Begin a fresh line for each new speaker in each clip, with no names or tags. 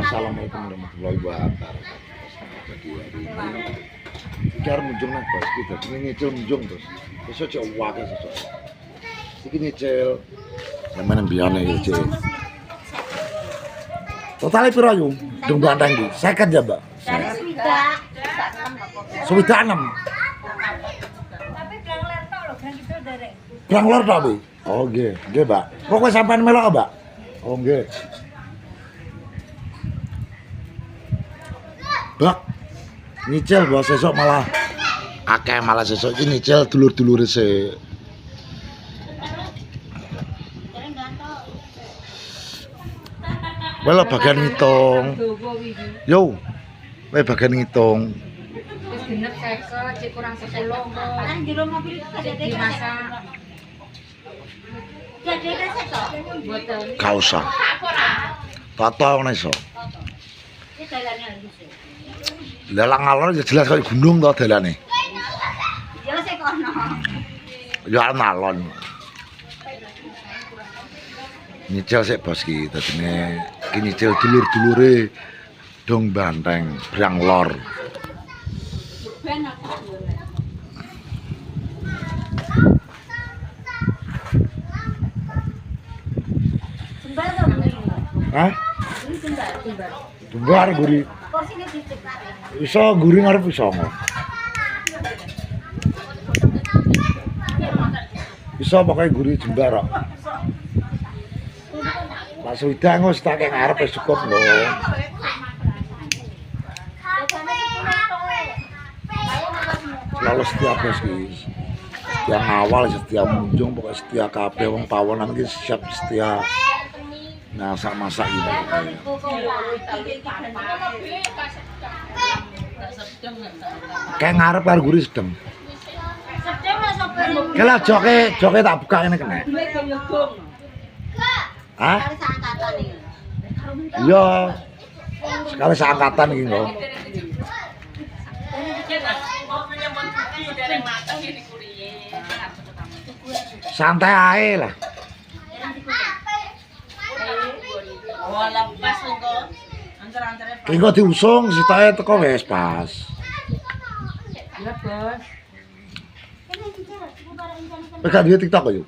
Assalamualaikum warahmatullahi wabarakatuh. Jadi hari ini kita harus munjung nih bos kita. Ini nyicil munjung terus. Besok cek wakil sesok. Ini nyicil. Sama yang biasa nyicil. Totalnya piro yuk? Dung banteng di. Seket ya mbak. Sudah 6. Berang lor tak bi? Oh nggih, nggih mbak. Pokoknya sampean melok mbak. Oh nggih. Bak, nyicil bos sesok malah akeh malah sesok iki nyicil dulur-dulure se. Wala bagian ngitung. Yo. Wae bagian ngitung.
Wis genep 50, cek kurang 10 kok. Kan jero mobil dimasak. Jadi sesok. Boten.
Gak usah. Tato ana iso.
Iki dalane halus.
Lalang alon ya jelas kayak gunung to dalane.
Ya sik kono.
Ya alon. Nyicil sik bos ki, dadine iki nyicil dulur-dulure dong banteng Brang Lor.
Ben aku. Sembah to.
Hah?
Ini sembah.
Dumbar guri.
Porsine dicek.
Iso guri ngarep iso kok. Iso pokoke guri jembar kok. Pak Sudah ngos tak ngarep wis cukup lho. Selalu setia bos ki. Setia awal, setia munjung, pokoknya setia kabeh wong pawonan ki siap setia. Masak-masak gitu. Kayak ngarep karo guri sedeng. Kela joke tak buka ngene kene. Hah? Iya. Sekali seangkatan iki lho. Santai ae lah. Engko diusung sitae teko wis pas.
Ya, Bos.
Peka duwe TikTok yo.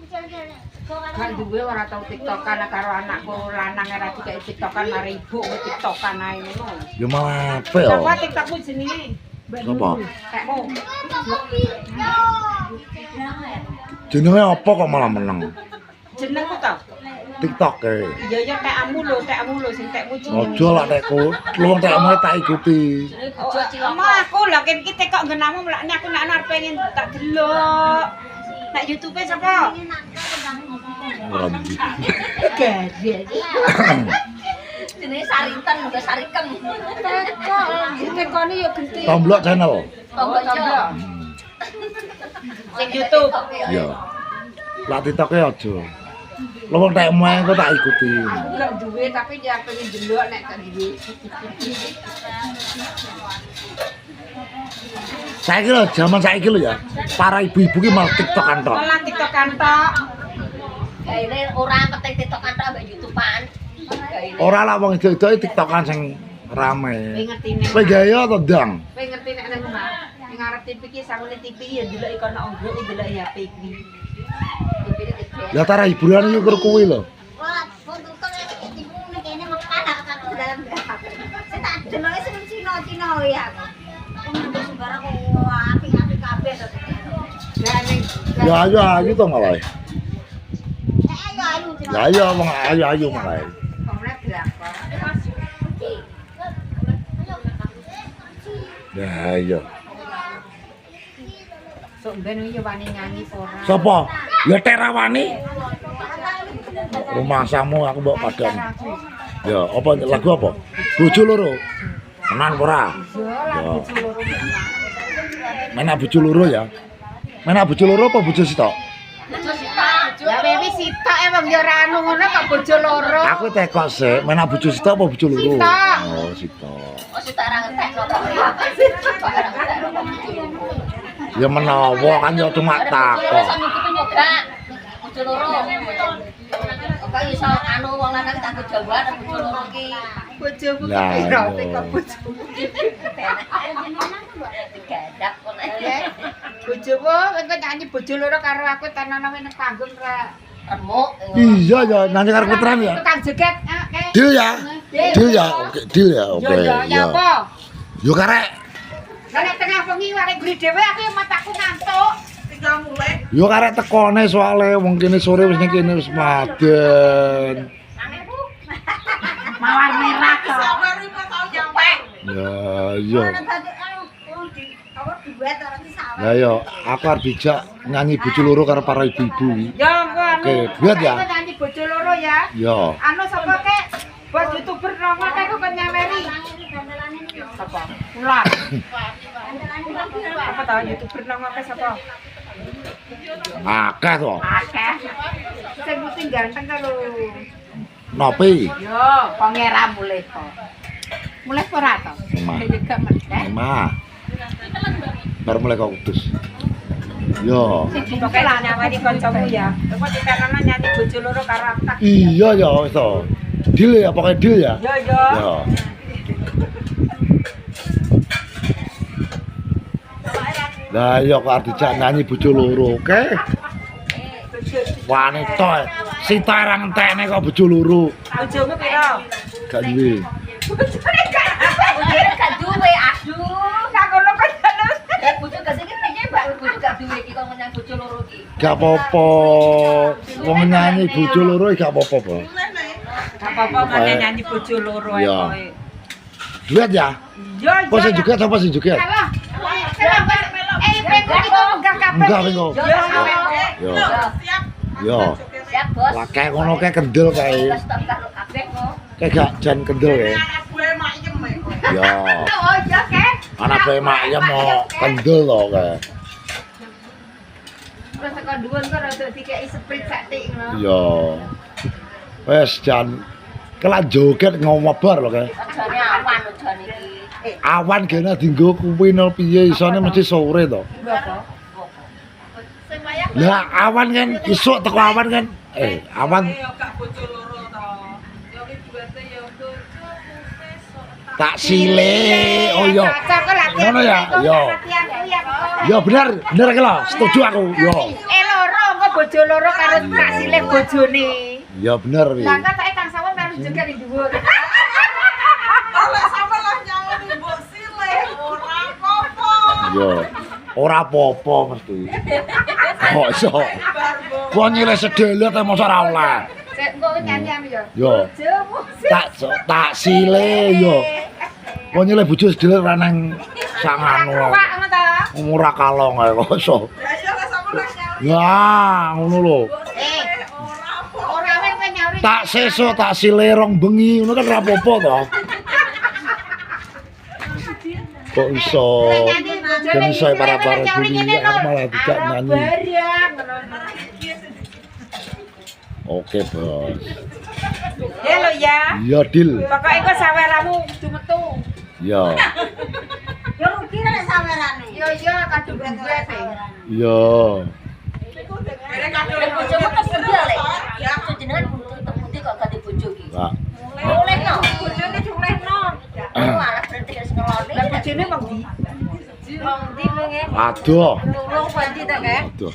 Gak duwe ora tau tiktokan karo anakku lanang ora dikek tiktokan mari ibu tiktokan ae ngono.
Yo malah apa yo?
Apa tiktokmu jenenge?
Apa?
Tekmu.
Jenenge apa kok malah meneng?
Jenengku to?
TikTok e.
Ya tekmu lho sing tekmu jeneng.
Ojo lah tekku, lu tekmu tak ikuti.
Emang aku lho kan iki tekok nggenamu mlakne aku nek arep pengen tak delok. Nek YouTube sapa?
Ora ndi.
Gede.
Jenenge Saritan uga Sarikem.
Tekone yo genti.
Tomblok channel.
Tombol.
Sing YouTube.
Iya. Lah TikTok e aja. Lu wong tekmu ae kok tak ikuti.
Enggak duwe tapi dia pengen delok nek tak duwe.
Saiki lho, jaman saiki lho ya. Para ibu-ibu ki malah TikTokan tok.
Malah tiktokan tok.
Gaene ora penting TikTokan tok ambek YouTube-an. Gaene.
Ora lah wong itu TikTokan sing rame.
Kowe ngerti nek.
Kowe gaya to, Dang?
Kowe ngerti nek nang omah. Ning ngarep TV ki sangune TV ya delok ikono onggok delok HP iki.
Ya tara hiburan iki karo kuwi lho.
Wah, untuk ibu nek kene makan aku dalam berapa. Saya tak deloke sing Cina-Cina ya aku. Kok sembarang kok apik-apik kabeh to.
Lah ning
Ya ayo to malah.
Ayo.
Ya ayo wong ayo malah.
komplek berapa?
Ya ayo.
Sok ben yo wani nyanyi ora.
Sopo? Ya Terawani. Rumah samu aku mbok padang. Ya, apa lagu apa? Bojo loro. Tenan ora? Ya. Menak bojo loro ya. Menak bojo loro apa bojo sitok?
Ya wewi sitok emang yo ora anu ngono kok bojo loro.
Aku tekok sik, menak bojo sitok apa bojo loro?
Sitok.
Oh, sitok.
Oh, sudah ora ngetekno kok.
Ya menawa kan yo cuma takok.
Bojo loro. Kok iso anu wong lanang tak kejawan bojo loro ki.
Bojomu
Lah,
kira
iya.
teko bojomu.
Gadak kok.
Bojomu engko nyanyi bojo loro karo aku tananane nang panggung ra.
Remuk.
Iya ya, nanti karo puteran ya.
Tukang joget.
Deal ya. Deal ya. Oke, deal ya. Oke.
Ya apa?
Yo karek.
Lah nek tengah bengi arek guri dhewe aku mataku ngantuk. Tinggal mulai.
Yo karek tekone soalnya wong kene sore wis ning kene wis maden.
Mawar merah to.
Ya yo.
Awak duet ora ki sawah.
Lah yo aku arep dijak nyanyi bojo loro karo para ibu-ibu iki.
Ya engko anu.
Oke, duet ya.
Aku nyanyi bojo loro ya.
Yo.
Anu sapa kek? Bos YouTuber nongol kek kok nyameri. Sapa? Ular. Apa tau YouTuber nongol kek sapa?
Akeh to.
Akeh. Sing putih ganteng ka lho.
Nopi?
Yo, pangera mulai kok. Mulai ora to?
Emah.
Ya gak meneh.
Emah. Baru mulai kok kudus. Yo.
Sing pokoke lah nyawani kancamu ya. Engko dikanana nyanyi bojo loro karo aku tak.
Iya ya wis to. Deal ya pokoknya deal ya.
Yo yo.
Yo. Lah yo kok arep dijak nyanyi bojo loro, oke? Wanita si tarang entekne kok bojo loro.
Bojomu piro?
Gak duwe.
Bojone gak apa.
Bojone gak duwe, aduh.
Gak ngono kok jane.
Bojo gak sing piye mbak bojo gak duwe iki kok menyang bojo loro iki.
Gak apa-apa. Wong nyanyi bojo loro gak apa-apa, Bos.
Gak apa-apa mana nyanyi bojo loro ae
Iya.
kowe.
Duet ya?
Yo yo.
Kok sing juga sapa sing juga?
Salah. Pengen iku enggak kabeh.
Enggak, Bengko.
Yo.
Yo.
Siap.
Yo.
Siap, Bos.
Lah kayak ngono kayak kendel kae.
Wis tak karo kabeh kok.
Kayak gak jan kendel kae. Yo.
Oh iya kek.
Anak bae mak ya mau kendel to kae.
Terus tekan dhuwur kok rada dikeki sprit saktik ngono.
Yo. Wes jan kelak joget ngomobar lho kae.
Jane awan jane iki.
Awan kene dienggo kuwi nol piye isone mesti sore to.
Apa?
Lah awan kan isuk teko awan kan. Awan tak sile. Oh yo. Ngono ya? Yo. Yo bener, bener iki lho. Setuju aku. Yo.
Loro engko bojo loro karo tak silih bojone.
Ya bener wi.
Lah engko tak Kang Sawan karo juga di dhuwur.
Yo. Ora apa-apa mesti. Kok iso? Kok nyilih sedele te mosok ora oleh.
Sik engko nyanyian yo.
Yo.
Bojomu.
Tak sile yo. Kok nyilih bojo sedele ora nang sanganu.
Pak ngono ta?
Ora kalong ae kok iso. Ya, ngono lho.
Ora weh kowe nyauri.
Tak sesuk tak sile rong bengi ngono kan ora apa-apa to. Kok iso? Dan iso para-para bunyi aku malah tidak nyanyi. Oke, Bos.
Halo ya.
Iya, Dil.
Pokoke kok saweramu kudu metu.
Iya.
Yo rugi nek sawerane.
Yo yo kadung duwe sih.
Iya.
Bojomu kok sedih lek. Ya jenengan pundi kok ganti bojo iki.
Pak.
Olehno.
Bojone diulehno.
Malah berarti wis ngeloni.
Lah bojone wong ndi? Wong ndi menge?
Aduh.
Wong pandi ta kae?
Aduh.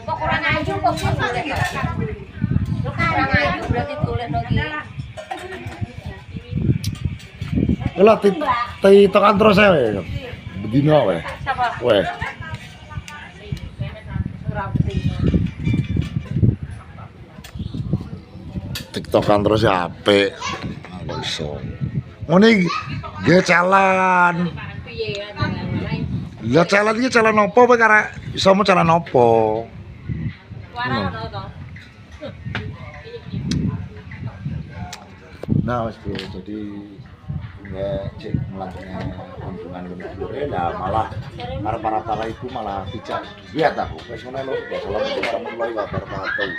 Kok kurang ayu kok boleh kok. Kurang ayu berarti dolehno iki.
Lah tekan terus ae. Bedino wae.
Sapa?
Weh. TikTokan terus ya apik. Kok iso. Ngene iki nggih jalan. Lah jalan iki jalan opo kowe karek iso mau jalan opo? Nah, wis bro, jadi nggak cek melakukan hubungan dengan lah malah para ibu malah tidak lihat aku. Wes ngono lho, assalamualaikum warahmatullahi wabarakatuh.